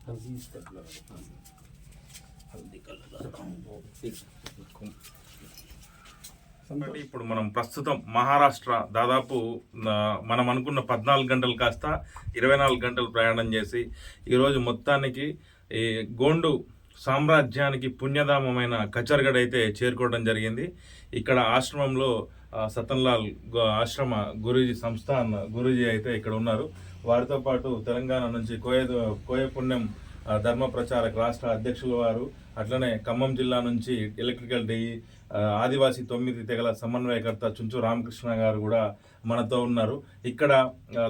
हल्दी इसका लगा दो, हल्दी का लगा दो, फिर అంటే ఇప్పుడు మనం ప్రస్తుతం మహారాష్ట్ర దాదాపు మనం అనుకున్న 14 గంటలు కాస్త 24 గంటలు ప్రయాణం చేసి ఈరోజు మొత్తానికి ఈ గోండు సామ్రాజ్యానికి పుణ్యధామమైన కచర్గఢ్ అయితే చేరుకోవడం జరిగింది. ఇక్కడ ఆశ్రమంలో సతన్లాల్ ఆశ్రమ గురూజీ సంస్థాన్ గురూజీ అయితే ఇక్కడ ఉన్నారు. వారితో పాటు తెలంగాణ నుంచి కోయ పుణ్యం ధర్మ ప్రచారక రాష్ట్ర అధ్యక్షుల వారు, అట్లనే ఖమ్మం జిల్లా నుంచి ఎలక్ట్రికల్ డిఈ ఆదివాసీ 9 తెగల సమన్వయకర్త చుంచు రామకృష్ణ గారు కూడా మనతో ఉన్నారు. ఇక్కడ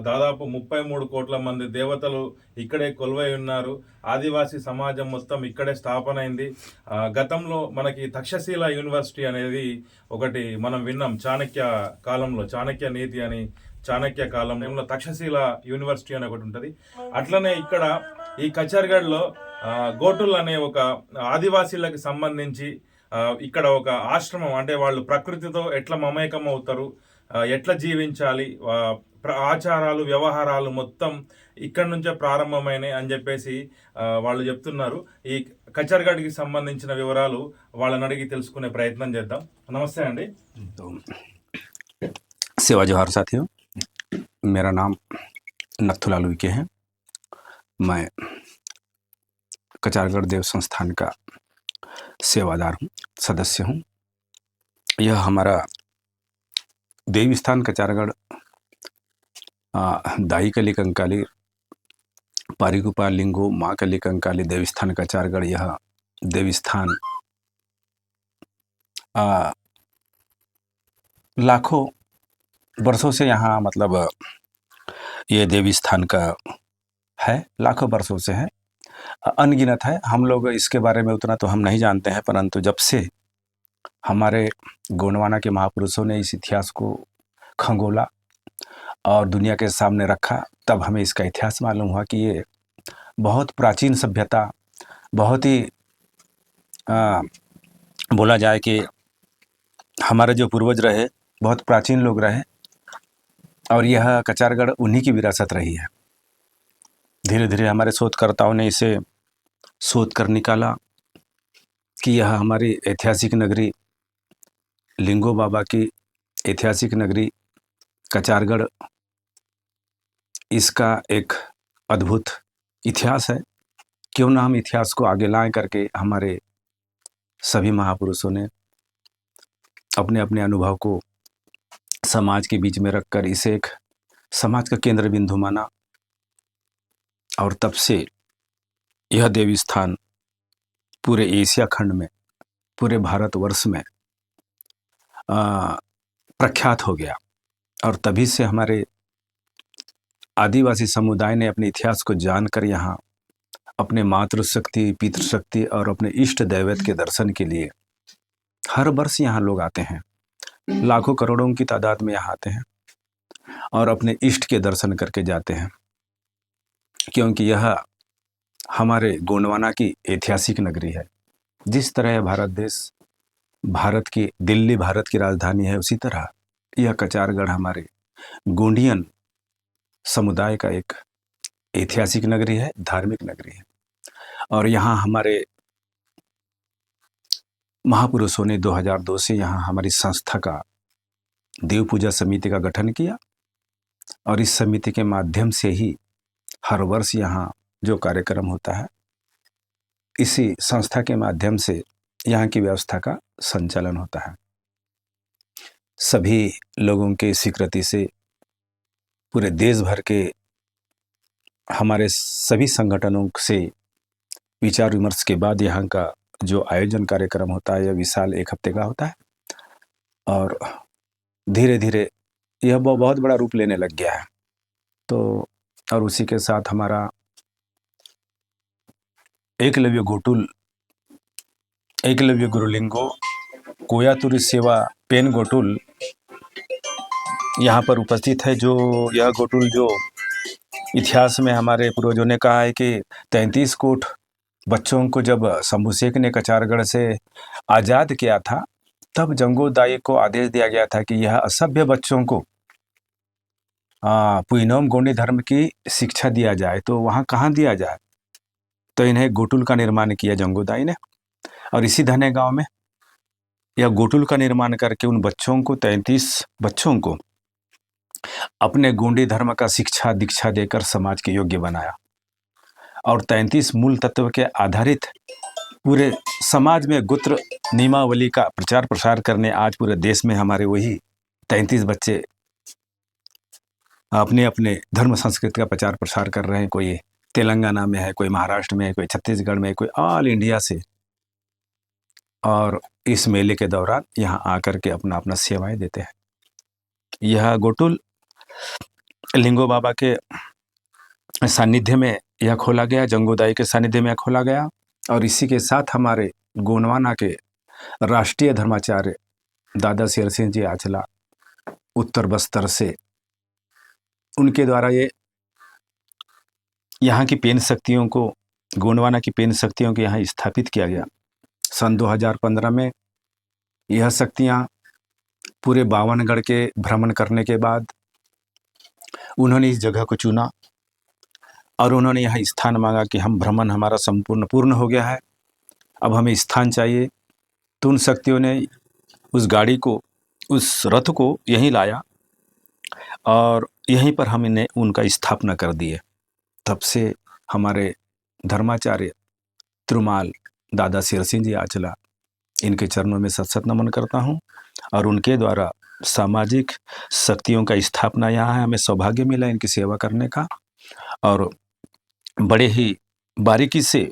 దాదాపు 33 కోట్ల మంది దేవతలు ఇక్కడే కొలువై ఉన్నారు. ఆదివాసీ సమాజం మొత్తం ఇక్కడే స్థాపన అయింది. గతంలో మనకి తక్షశీల యూనివర్సిటీ అనేది ఒకటి మనం విన్నాం. చాణక్య కాలంలో చాణక్య నీతి అని, చాణక్య కాలంలో తక్షశీల యూనివర్సిటీ అని ఒకటి ఉంటుంది. అట్లనే ఇక్కడ ఈ కచర్గఢ్లో గోటుల్ అనే ఒక ఆదివాసీలకు సంబంధించి ఇక్కడ ఒక ఆశ్రమం, అంటే వాళ్ళు ప్రకృతితో ఎట్లా మమేకం అవుతారు, ఎట్లా జీవించాలి, ఆచారాలు వ్యవహారాలు మొత్తం ఇక్కడ నుంచే ప్రారంభమైనాయి అని చెప్పేసి వాళ్ళు చెప్తున్నారు. ఈ కచర్గఢ్కి సంబంధించిన వివరాలు వాళ్ళని అడిగి తెలుసుకునే ప్రయత్నం చేద్దాం. నమస్తే అండి. सेवा जोहार साथियों, मेरा नाम नथुलाल उइके है। मैं कचारगढ़ देव संस्थान का सेवादार हूँ, सदस्य हूँ। यह हमारा देवी स्थान कचारगढ़ दाई कली कंकाली पारिकुपा लिंगो माँ कली कंकाली देवी स्थान कचारगढ़, यह देवी स्थान लाखों वर्षों से यहाँ मतलब ये देवी स्थान का है, लाखों वर्षों से है, अनगिनत है। हम लोग इसके बारे में उतना तो हम नहीं जानते हैं, परंतु जब से हमारे गोंडवाना के महापुरुषों ने इस इतिहास को खंगोला और दुनिया के सामने रखा, तब हमें इसका इतिहास मालूम हुआ कि ये बहुत प्राचीन सभ्यता, बहुत ही बोला जाए कि हमारे जो पूर्वज रहे बहुत प्राचीन लोग रहे, और यह कचारगढ़ उन्हीं की विरासत रही है। धीरे धीरे हमारे शोधकर्ताओं ने इसे शोध कर निकाला कि यह हमारी ऐतिहासिक नगरी लिंगो बाबा की ऐतिहासिक नगरी कचारगढ़, इसका एक अद्भुत इतिहास है। क्यों ना हम इतिहास को आगे लाएं करके हमारे सभी महापुरुषों ने अपने अपने अनुभव को समाज के बीच में रखकर इसे एक समाज का केंद्र बिंदु माना, और तब से यह देवी स्थान पूरे एशिया खंड में, पूरे भारतवर्ष में प्रख्यात हो गया। और तभी से हमारे आदिवासी समुदाय ने अपने इतिहास को जानकर यहाँ अपने मातृशक्ति, पितृशक्ति और अपने इष्ट दैवत के दर्शन के लिए हर वर्ष यहाँ लोग आते हैं। लाखों करोड़ों की तादाद में यहाँ आते हैं और अपने इष्ट के दर्शन करके जाते हैं, क्योंकि यह हमारे गोंडवाना की ऐतिहासिक नगरी है। जिस तरह भारत देश, भारत की दिल्ली भारत की राजधानी है, उसी तरह यह कचारगढ़ हमारे गोंडियन समुदाय का एक ऐतिहासिक नगरी है, धार्मिक नगरी है। और यहाँ हमारे महापुरुषों ने 2002 से यहाँ हमारी संस्था का देव पूजा समिति का गठन किया, और इस समिति के माध्यम से ही हर वर्ष यहाँ जो कार्यक्रम होता है, इसी संस्था के माध्यम से यहाँ की व्यवस्था का संचालन होता है। सभी लोगों के स्वीकृति से पूरे देश भर के हमारे सभी संगठनों से विचार विमर्श के बाद यहाँ का जो आयोजन कार्यक्रम होता है, यह विशाल 1 हफ्ते का होता है, और धीरे धीरे यह बहुत बड़ा रूप लेने लग गया है। तो और उसी के साथ हमारा एकलव्य गोटुल, एकलव्य गुरुलिंगो कोयातुरी सेवा पेन गोटुल यहाँ पर उपस्थित है। जो यह गोटुल जो इतिहास में हमारे पूर्वजों ने कहा है कि 33 कोट बच्चों को जब शंभू शेख ने कचारगढ़ से आज़ाद किया था, तब जंगो दाई को आदेश दिया गया था कि यह असभ्य बच्चों को पुइनोम गोंडी धर्म की शिक्षा दिया जाए। तो वहाँ कहाँ दिया जाए? तो इन्हें गोटुल का निर्माण किया जंगूदाई ने, और इसी धने गांव में यह गोटुल का निर्माण करके उन बच्चों को 33 बच्चों को अपने गोंडी धर्म का शिक्षा दीक्षा देकर समाज के योग्य बनाया, और 33 मूल तत्व के आधारित पूरे समाज में गोत्र नियमावली का प्रचार प्रसार करने आज पूरे देश में हमारे वही 33 बच्चे अपने अपने धर्म संस्कृति का प्रचार प्रसार कर रहे हैं। कोई तेलंगाना में है, कोई महाराष्ट्र में है, कोई छत्तीसगढ़ में है, कोई ऑल इंडिया से, और इस मेले के दौरान यहाँ आकर के अपना अपना सेवाएं देते हैं। यह गोटुल लिंगो बाबा के सानिध्य में यह खोला गया, जंगूदाई के सानिध्य में खोला गया, और इसी के साथ हमारे गोंडवाना के राष्ट्रीय धर्माचार्य दादा शेर सिंह जी आचला उत्तर बस्तर से, उनके द्वारा ये यहाँ की पेन शक्तियों को, गोंडवाना की पेन शक्तियों को यहाँ स्थापित किया गया। सन 2015 में यह शक्तियाँ पूरे बावनगढ़ के भ्रमण करने के बाद उन्होंने इस जगह को चुना, और उन्होंने यहाँ स्थान मांगा कि हम भ्रमण हमारा पूर्ण हो गया है, अब हमें स्थान चाहिए। तो उन शक्तियों ने उस गाड़ी को, उस रथ को यहीं लाया, और यहीं पर हम इन्हें उनका स्थापना कर दिए। तब से हमारे धर्माचार्य त्रुमाल दादा शेर सिंह जी आचला, इनके चरणों में सत नमन करता हूँ, और उनके द्वारा सामाजिक शक्तियों का स्थापना यहाँ है। हमें सौभाग्य मिला इनकी सेवा करने का, और बड़े ही बारीकी से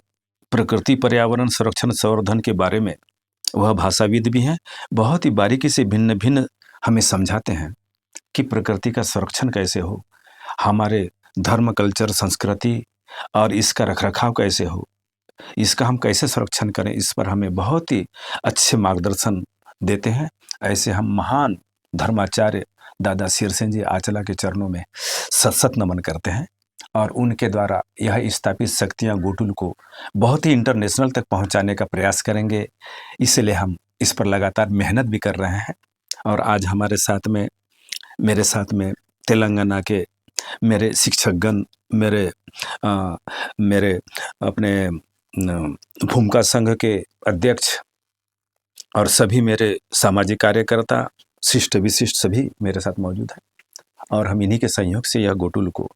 प्रकृति पर्यावरण संरक्षण संवर्धन के बारे में वह भाषाविद भी हैं, बहुत ही बारीकी से भिन्न भिन्न हमें समझाते हैं कि प्रकृति का संरक्षण कैसे हो, हमारे धर्म कल्चर संस्कृति और इसका रखरखाव कैसे हो, इसका हम कैसे संरक्षण करें, इस पर हमें बहुत ही अच्छे मार्गदर्शन देते हैं। ऐसे हम महान धर्माचार्य दादा शेर सिंह जी आचला के चरणों में सत नमन करते हैं, और उनके द्वारा यह स्थापित शक्तियाँ गोटुल को बहुत ही इंटरनेशनल तक पहुंचाने का प्रयास करेंगे। इसलिए हम इस पर लगातार मेहनत भी कर रहे हैं। और आज हमारे साथ में, मेरे साथ में तेलंगाना के मेरे शिक्षकगण, मेरे अपने भूमिका संघ के अध्यक्ष और सभी मेरे सामाजिक कार्यकर्ता, शिष्ट विशिष्ट सभी मेरे साथ मौजूद हैं, और हम इन्हीं के सहयोग से यह गोटुल को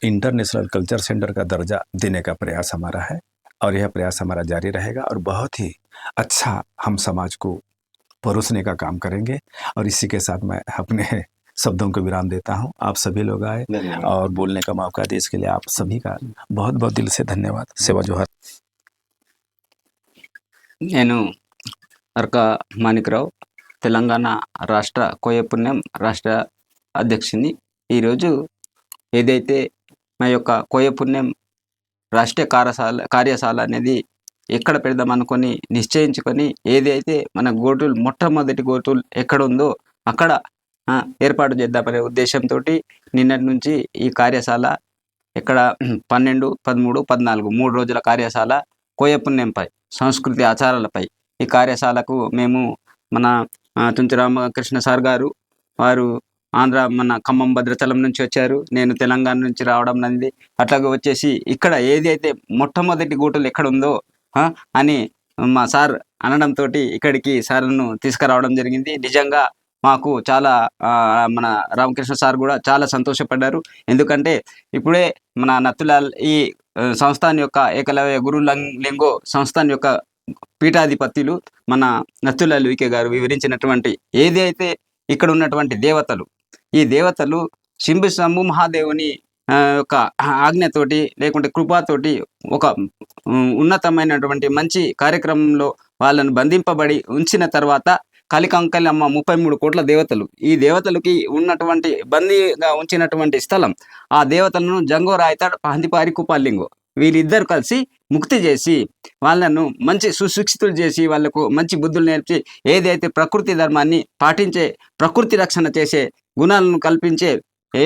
इंटरनेशनल कल्चर सेंटर का दर्जा देने का प्रयास हमारा है, और यह प्रयास हमारा जारी रहेगा, और बहुत ही अच्छा हम समाज को परोसने का काम करेंगे। और इसी के साथ मैं अपने शब्दों को विराम देता हूं। आप सभी लोग आए और बोलने का मौका दिए, इसके लिए आप सभी का बहुत बहुत दिल से धन्यवाद। सेवा जोहर। నేను అర్క మాణిక్రావు, తెలంగాణ రాష్ట్ర కోయపుణ్యం రాష్ట్ర అధ్యక్షుని. ఈరోజు ఏదైతే మా యొక్క కోయపుణ్యం రాష్ట్రీయ కార్యశాల అనేది ఎక్కడ పెడదాం అనుకొని నిశ్చయించుకొని, ఏదైతే మన గోటుల్ మొట్టమొదటి గోటుల్ ఎక్కడ ఉందో అక్కడ ఏర్పాటు చేద్దామనే ఉద్దేశంతో నిన్నటి నుంచి ఈ కార్యశాల ఇక్కడ 12, 13, 14 3 రోజుల కార్యశాల కోయపుణ్యంపై, సంస్కృతి ఆచారాలపై ఈ కార్యశాలకు మేము మన తుంచి రామకృష్ణ సార్ గారు, వారు ఆంధ్ర మన ఖమ్మం భద్రాచలం నుంచి వచ్చారు, నేను తెలంగాణ నుంచి రావడం అనేది, అట్లాగే వచ్చేసి ఇక్కడ ఏదైతే మొట్టమొదటి గోటులు ఎక్కడ ఉందో అని మా సార్ అనడంతో ఇక్కడికి సార్ను తీసుకురావడం జరిగింది. నిజంగా మాకు చాలా మన రామకృష్ణ సార్ కూడా చాలా సంతోషపడ్డారు. ఎందుకంటే ఇప్పుడే మన నత్తులాల్ ఈ సంస్థాన్ యొక్క ఏకలవ్య గురు లింగో సంస్థాన్ యొక్క పీఠాధిపత్యులు మన నత్తులాల్ వికే గారు వివరించినటువంటి ఏదైతే ఇక్కడ ఉన్నటువంటి దేవతలు, ఈ దేవతలు శంభు మహాదేవుని యొక్క ఆజ్ఞతోటి లేకుంటే కృపాతోటి ఒక ఉన్నతమైనటువంటి మంచి కార్యక్రమంలో వాళ్ళను బంధింపబడి ఉంచిన తర్వాత కలికంకలమ్మ 33 కోట్ల దేవతలు, ఈ దేవతలకి ఉన్నటువంటి బందీగా ఉంచినటువంటి స్థలం, ఆ దేవతలను జంగో రాయతాడ్ పందిపారి కుపాలింగో వీళ్ళిద్దరు కలిసి ముక్తి చేసి వాళ్ళను మంచి సుశిక్షితులు చేసి వాళ్ళకు మంచి బుద్ధులు నేర్పి ఏదైతే ప్రకృతి ధర్మాన్ని పాటించే, ప్రకృతి రక్షణ చేసే గుణాలను కల్పించే,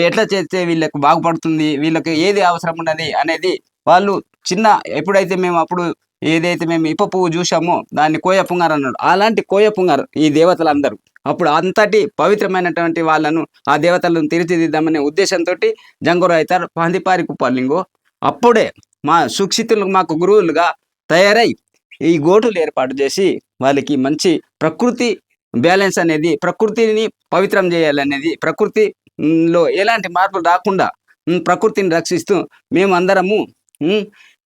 ఎట్లా చేస్తే వీళ్ళకు బాగుపడుతుంది, వీళ్ళకి ఏది అవసరం ఉన్నది అనేది వాళ్ళు చిన్న ఎప్పుడైతే మేము అప్పుడు ఏదైతే మేము ఇప్ప పువ్వు చూసామో దాన్ని కోయ పుంగారు అన్నాడు, అలాంటి కోయ పుంగారు ఈ దేవతలందరూ. అప్పుడు అంతటి పవిత్రమైనటువంటి వాళ్ళను, ఆ దేవతలను తీర్చిదిద్దామనే ఉద్దేశంతో జంగోరు అవుతారు పందిపారి కుప్పలింగో. అప్పుడే మా సుక్షితులు మాకు గురువులుగా తయారై ఈ గోటులు ఏర్పాటు చేసి వాళ్ళకి మంచి ప్రకృతి బ్యాలెన్స్ అనేది, ప్రకృతిని పవిత్రం చేయాలనేది, ప్రకృతిలో ఎలాంటి మార్పులు రాకుండా ప్రకృతిని రక్షిస్తూ మేము అందరము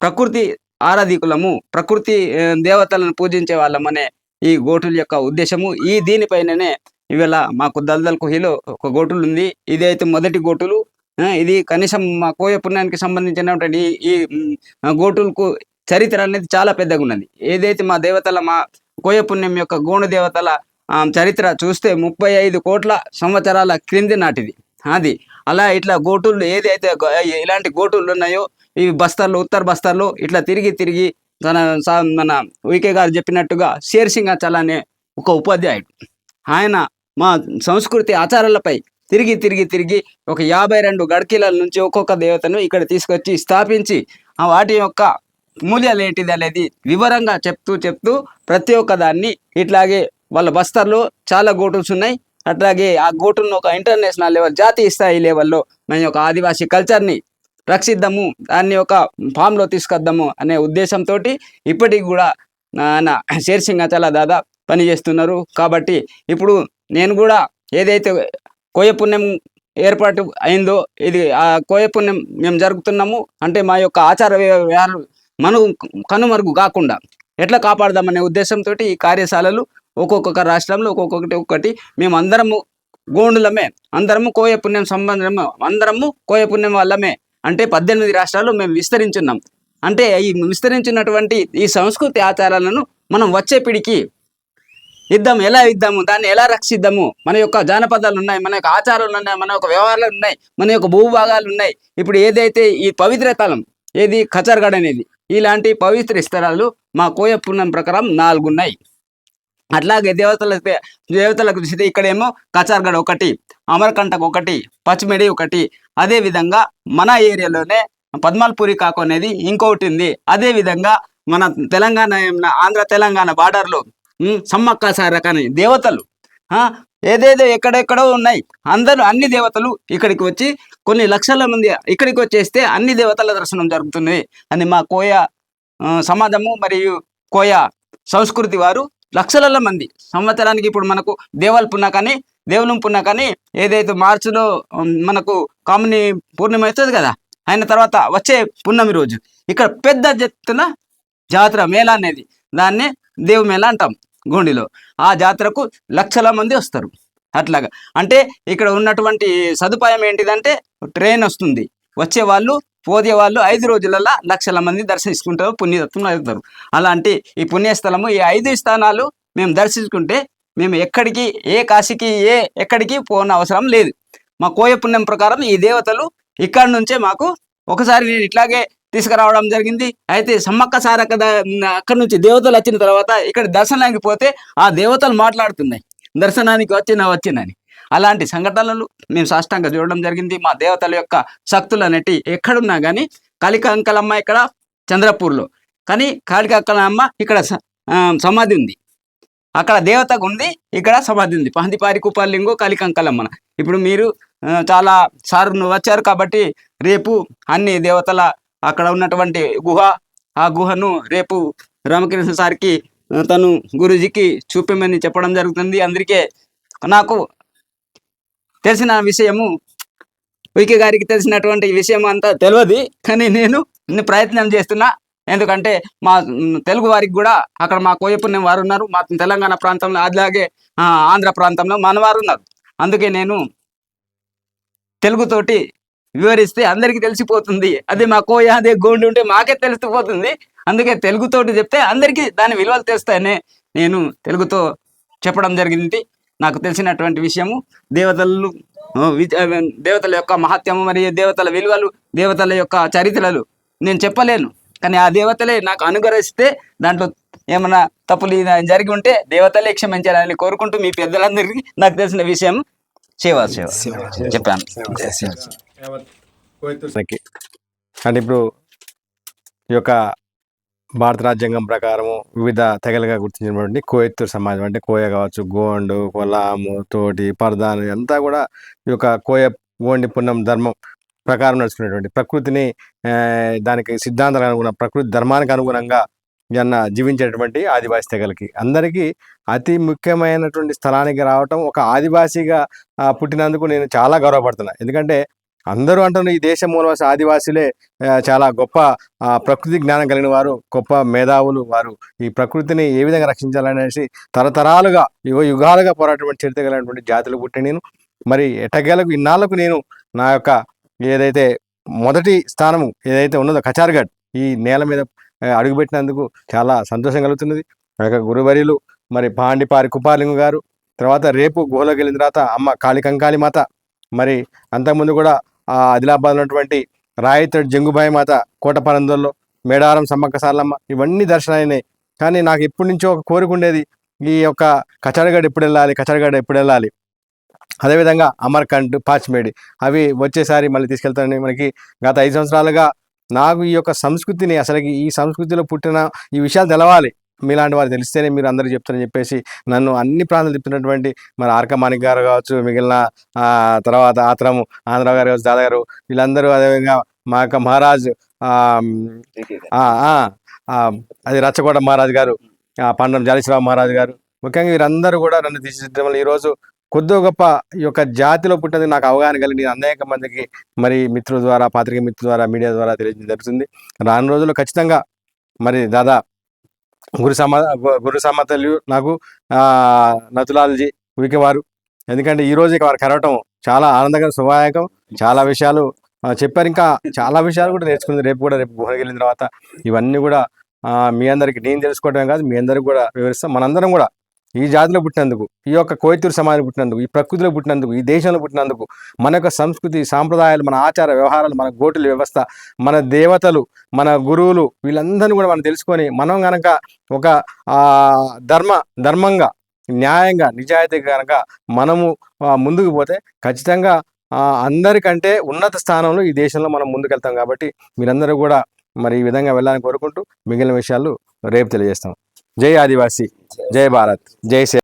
ప్రకృతి ఆరాధికులము, ప్రకృతి దేవతలను పూజించే వాళ్ళమనే ఈ గోటుల యొక్క ఉద్దేశము. ఈ దీనిపైననే ఇవాళ మాకు దల్దల్ కుహిలో ఒక గోటులు ఉంది. ఇదైతే మొదటి గోటులు. ఇది కనీసం మా కోయ పుణ్యానికి సంబంధించినటువంటి ఈ గోటులకు చరిత్ర అనేది చాలా పెద్దగా ఉన్నది. ఏదైతే మా దేవతల, మా కోయ పుణ్యం యొక్క గోండు దేవతల చరిత్ర చూస్తే 35 కోట్ల సంవత్సరాల క్రింది నాటిది అది. అలా ఇట్లా గోటులు ఏదైతే ఇలాంటి గోటులు ఉన్నాయో ఇవి బస్తర్లు, ఉత్తర బస్తర్లు ఇట్లా తిరిగి తిరిగి మన వికే గారు చెప్పినట్టుగా షేర్ సింగాచల్ అనే ఒక ఉపాధ్యాయుడు ఆయన మా సంస్కృతి ఆచారాలపై తిరిగి తిరిగి తిరిగి ఒక 52 గడకీల నుంచి ఒక్కొక్క దేవతను ఇక్కడ తీసుకొచ్చి స్థాపించి వాటి యొక్క మూల్యాలు ఏంటిది అనేది వివరంగా చెప్తూ ప్రతి ఒక్క దాన్ని ఇట్లాగే వాళ్ళ బస్తర్లో చాలా గోటుల్స్ ఉన్నాయి. అట్లాగే ఆ గోటును ఒక ఇంటర్నేషనల్ లెవెల్, జాతీయ స్థాయి లెవెల్లో మన యొక్క ఆదివాసీ కల్చర్ని రక్షిద్దాము, దాన్ని ఒక ఫామ్లో తీసుకొద్దాము అనే ఉద్దేశంతో ఇప్పటికి కూడా షేర్ సింగాచల్ దాదా పనిచేస్తున్నారు. కాబట్టి ఇప్పుడు నేను కూడా ఏదైతే కోయ పుణ్యం ఏర్పాటు అయిందో ఇది ఆ కోయ పుణ్యం మేము జరుగుతున్నాము అంటే మా యొక్క ఆచార వ్యవహారాలు మనం కనుమరుగు కాకుండా ఎట్లా కాపాడదామనే ఉద్దేశంతో ఈ కార్యశాలలు ఒక్కొక్క రాష్ట్రంలో ఒక్కొక్కటి మేము అందరము గోండులమే, అందరము కోయ పుణ్యం సంబంధము, అందరము కోయ పుణ్యం వల్లమే అంటే 18 రాష్ట్రాల్లో మేము విస్తరించున్నాం. అంటే ఈ విస్తరించినటువంటి ఈ సంస్కృతి ఆచారాలను మనం వచ్చే పిడికి ఎలా ఇద్దాము, దాన్ని ఎలా రక్షిద్దాము. మన యొక్క జానపదాలు ఉన్నాయి, మన యొక్క ఆచారాలు ఉన్నాయి, మన యొక్క వ్యవహారాలు ఉన్నాయి, మన యొక్క భూభాగాలు ఉన్నాయి. ఇప్పుడు ఏదైతే ఈ పవిత్ర స్థలం ఏది ఖచర్గఢ్ అనేది, ఇలాంటి పవిత్ర స్థలాలు మా కోయ పుణ్యం ప్రకారం 4 ఉన్నాయి. అట్లాగే దేవతలకు చూస్తే ఇక్కడేమో కచార్గఢ్ ఒకటి, అమరకంటక్ ఒకటి, పచ్చిమిడి ఒకటి, అదేవిధంగా మన ఏరియాలోనే పద్మాల్పూరి కాకు అనేది ఇంకొకటి ఉంది. అదేవిధంగా మన తెలంగాణ, ఆంధ్ర తెలంగాణ బార్డర్లో సమ్మక్క సారక్క అనే దేవతలు ఏదేదో ఎక్కడెక్కడో ఉన్నాయి. అన్ని దేవతలు ఇక్కడికి వచ్చి కొన్ని లక్షల మంది ఇక్కడికి వచ్చేస్తే అన్ని దేవతల దర్శనం జరుగుతుంది అని మా కోయ సమాజము మరియు కోయ సంస్కృతి వారు లక్షల మంది సంవత్సరానికి ఇప్పుడు మనకు దేవులం పున్నకని ఏదైతే మార్చిలో మనకు కామిని పూర్ణిమ అవుతుంది కదా, అయిన తర్వాత వచ్చే పున్నమి రోజు ఇక్కడ పెద్ద ఎత్తున జాతర మేళ అనేది, దాన్నే దేవు మేళ అంటాం గోండిలో. ఆ జాతరకు లక్షల మంది వస్తారు. అట్లాగా అంటే ఇక్కడ ఉన్నటువంటి సదుపాయం ఏంటిదంటే ట్రైన్ వస్తుంది, వచ్చే వాళ్ళు పోతే వాళ్ళు 5 రోజులలో లక్షల మంది దర్శించుకుంటారు, పుణ్యతత్వం అవుతారు. అలాంటి ఈ పుణ్యస్థలము ఈ 5 స్థానాలు మేము దర్శించుకుంటే మేము ఎక్కడికి కాశీకి ఎక్కడికి పోన అవసరం లేదు. మా కోయ పుణ్యం ప్రకారం ఈ దేవతలు ఇక్కడ నుంచే మాకు ఒకసారి నేను ఇట్లాగే తీసుకురావడం జరిగింది. అయితే సమ్మక్క సారక్క అక్కడి నుంచి దేవతలు వచ్చిన తర్వాత ఇక్కడ దర్శనానికి పోతే ఆ దేవతలు మాట్లాడుతున్నాయి, దర్శనానికి వచ్చినని. అలాంటి సంఘటనలు మేము సాష్టాంగా చూడడం జరిగింది. మా దేవతల యొక్క శక్తులు అనేటి ఎక్కడున్నా కానీ కాళికాంకలమ్మ ఇక్కడ చంద్రపూర్లో, కానీ కాళికాంకలమ్మ ఇక్కడ సమాధి ఉంది, అక్కడ దేవతకు ఉంది, ఇక్కడ సమాధి ఉంది. పందిపారి కుప్పలింగు కాళికాంకలమ్మ. ఇప్పుడు మీరు చాలా సార్లు వచ్చారు కాబట్టి రేపు అన్ని దేవతల అక్కడ ఉన్నటువంటి ఆ గుహను రేపు రామకృష్ణ సార్కి తను గురూజీకి చూపమని చెప్పడం జరుగుతుంది. అందుకే నాకు తెలిసిన విషయము వికే గారికి తెలిసినటువంటి విషయం అంతా తెలియదు, కానీ నేను ప్రయత్నం చేస్తున్నా. ఎందుకంటే మా తెలుగు వారికి కూడా అక్కడ మా కోయ పుణ్యం వారు ఉన్నారు, మా తెలంగాణ ప్రాంతంలో అలాగే ఆంధ్ర ప్రాంతంలో మన వారు ఉన్నారు. అందుకే నేను తెలుగుతోటి వివరిస్తే అందరికీ తెలిసిపోతుంది. అదే మా కోయ అదే గోండి ఉంటే మాకే తెలిసిపోతుంది. అందుకే తెలుగుతోటి చెప్తే అందరికీ దాని విలువలు తెలుస్తాయని నేను తెలుగుతో చెప్పడం జరిగింది. నాకు తెలిసినటువంటి విషయము దేవతల యొక్క మహత్యము మరియు దేవతల విలువలు, దేవతల యొక్క చరిత్రలు నేను చెప్పలేను, కానీ ఆ దేవతలే నాకు అనుగ్రహిస్తే దాంట్లో ఏమన్నా తప్పులు జరిగి ఉంటే దేవతలే క్షమించాలని కోరుకుంటూ మీ పెద్దలందరికీ నాకు తెలిసిన విషయం సేవ చెప్పాను. అంటే ఇప్పుడు ఈ యొక్క భారత రాజ్యాంగం ప్రకారము వివిధ తెగలుగా గుర్తించినటువంటి కోయత్తూరు సమాజం అంటే కోయ కావచ్చు, గోండు, కొలాము, తోటి, పర్దాను అంతా కూడా ఈ యొక్క కోయ గోండి పుణ్యం ధర్మం ప్రకారం నడుచుకునేటువంటి ప్రకృతిని దానికి సిద్ధాంతాలకు అనుగుణ ప్రకృతి ధర్మానికి అనుగుణంగా జీవించేటువంటి ఆదివాసీ తెగలకి అందరికీ అతి ముఖ్యమైనటువంటి స్థలానికి రావటం ఒక ఆదివాసీగా పుట్టినందుకు నేను చాలా గర్వపడుతున్నా. ఎందుకంటే అందరూ అంటున్న ఈ దేశ మూలవాసి ఆదివాసీలే చాలా గొప్ప ప్రకృతి జ్ఞానం కలిగిన వారు, గొప్ప మేధావులు. వారు ఈ ప్రకృతిని ఏ విధంగా రక్షించాలనేసి తరతరాలుగా యుగాలుగా పోరాటటువంటి చరిత్ర కలిగినటువంటి జాతులు పుట్టి నేను మరి ఎట్టకేలకు ఇన్నాళ్లకు నేను నా యొక్క ఏదైతే మొదటి స్థానము ఏదైతే ఉన్నదో కచార్గఢ్ ఈ నేల మీద అడుగుపెట్టినందుకు చాలా సంతోషం కలుగుతున్నది. ఆ యొక్క గురువర్యులు మరి పాండిపారి కుపాలింగు గారు, తర్వాత రేపు గుహలోకి వెళ్ళిన తర్వాత అమ్మ కాళికంకాళి మాత, మరి అంతకుముందు కూడా ఆదిలాబాద్లో ఉన్నటువంటి రాయితడి జంగుబాయి మాత, కోటపరందోల్లో మేడారం సమ్మక్క సార్లమ్మ, ఇవన్నీ దర్శనాలైనాయి. కానీ నాకు ఎప్పటి నుంచో ఒక కోరిక ఉండేది, ఈ యొక్క కచార్గఢ్ ఎప్పుడు వెళ్ళాలి. అదేవిధంగా అమర్కండ్, పాచ్మేడి అవి వచ్చేసారి మళ్ళీ తీసుకెళ్తానని మనకి గత 5 సంవత్సరాలుగా నాకు ఈ యొక్క సంస్కృతిని అసలుకి ఈ సంస్కృతిలో పుట్టిన ఈ విషయాలు తెలవాలి, మీలాంటి వారు తెలిస్తేనే మీరు అందరూ చెప్తారని చెప్పేసి నన్ను అన్ని ప్రాంతాలు చెప్తున్నటువంటి మరి ఆర్క మాణిక్ గారు కావచ్చు, మిగిలిన తర్వాత ఆత్రము ఆంధ్రరావు గారు కావచ్చు, దాదా గారు, వీళ్ళందరూ అదేవిధంగా మా యొక్క మహారాజు అది రచ్చకోట మహారాజు గారు, పండం జాలీశ్వరరావు మహారాజు గారు, ముఖ్యంగా వీరందరూ కూడా నన్ను తీర్చిదిద్దడం ఈరోజు కొద్దో గొప్ప ఈ యొక్క జాతిలో పుట్టినందుకు నాకు అవగాహన కలిగి అనేక మందికి మరి మిత్రుల ద్వారా, పాత్రికేయ మిత్రుల ద్వారా, మీడియా ద్వారా తెలియజేయడం జరుగుతుంది. రాను రోజుల్లో ఖచ్చితంగా మరి దాదా గురు సమతలు నాకు నతులాల్జీ ఉరికేవారు. ఎందుకంటే ఈరోజు వారు కలవటం చాలా ఆనందకర శుభాయకం. చాలా విషయాలు చెప్పారు, ఇంకా చాలా విషయాలు కూడా నేర్చుకుంది. రేపు గుహకి వెళ్ళిన తర్వాత ఇవన్నీ కూడా మీ అందరికి నేను తెలుసుకోవడమే కాదు, మీ అందరికి కూడా వివరిస్తాం. మనందరం కూడా ఈ జాతిలో పుట్టినందుకు, ఈ యొక్క కోయతూరు సమాజంలో పుట్టినందుకు, ఈ ప్రకృతిలో పుట్టినందుకు, ఈ దేశంలో పుట్టినందుకు, మన యొక్క సంస్కృతి సాంప్రదాయాలు, మన ఆచార వ్యవహారాలు, మన గోటుల వ్యవస్థ, మన దేవతలు, మన గురువులు, వీళ్ళందరినీ కూడా మనం తెలుసుకొని మనం కనుక ఒక ధర్మంగా, న్యాయంగా, నిజాయితీగా కనుక మనము ముందుకు పోతే ఖచ్చితంగా అందరికంటే ఉన్నత స్థానంలో ఈ దేశంలో మనం ముందుకెళ్తాం. కాబట్టి మీరందరూ కూడా మరి ఈ విధంగా వెళ్ళాలని కోరుకుంటూ మిగిలిన విషయాలు రేపు తెలియజేస్తాం. జై ఆదివాసీ, జై భారత్, జై శ్రీ.